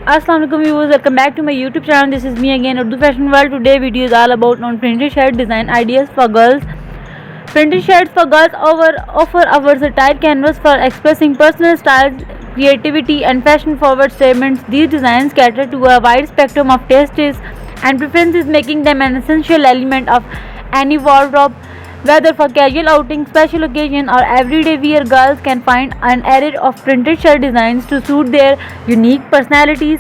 Assalamu alaikum viewers, welcome back to my YouTube channel. This is me again, Urdu Fashion World. Today video is all about non-printed shirt design ideas for girls. Printed shirts for girls offer a versatile canvas for expressing personal style, creativity and fashion-forward statements. These designs cater to a wide spectrum of tastes and preferences, making them an essential element of any wardrobe. Whether for casual outing, special occasion or everyday wear, girls can find an array of printed shirt designs to suit their unique personalities.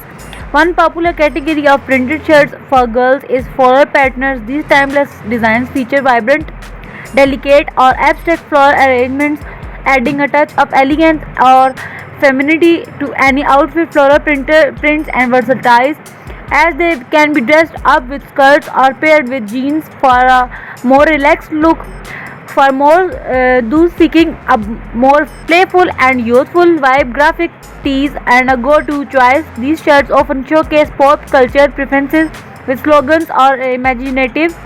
One popular category of printed shirts for girls is floral patterns. These timeless designs feature vibrant, delicate or abstract floral arrangements, adding a touch of elegance or femininity to any outfit. Floral prints and versatile as they can be dressed up with skirts or paired with jeans for a more relaxed look. For those seeking a more playful and youthful vibe, graphic tees and a go-to choice. These shirts often showcase pop culture preferences with slogans or imaginative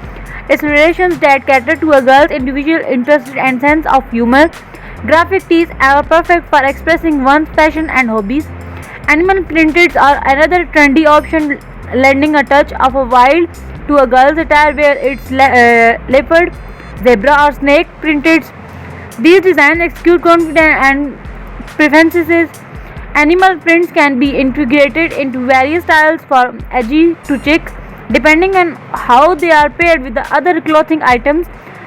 illustrations that cater to a girl's individual interest and sense of humor. Graphic tees are perfect for expressing one's passion and hobbies. Animal printeds are another trendy option, lending a touch of a wild to a girl's attire where it's leopard, zebra or snake printed. These designs execute confident and preferences. Animal prints can be integrated into various styles from edgy to chic, depending on how they are paired with the other clothing items.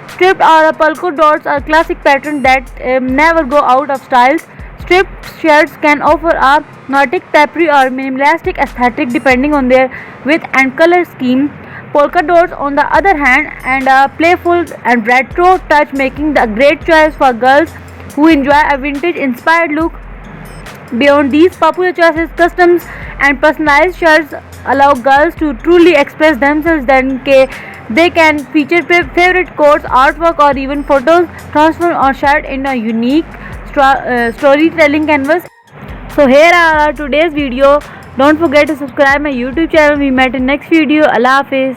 Striped or polka dots are classic patterns that never go out of style. Striped shirts can offer a nautic, peppery or minimalistic aesthetic depending on their width and color scheme. Polka dots, on the other hand, and a playful and retro touch, making a great choice for girls who enjoy a vintage-inspired look. Beyond these popular choices, customs and personalized shirts allow girls to truly express themselves. They can feature favorite quotes, artwork, or even photos, transform or shirt in a unique storytelling canvas. So here are today's video. Don't forget to subscribe my YouTube channel. We met in next video. Allah Hafiz.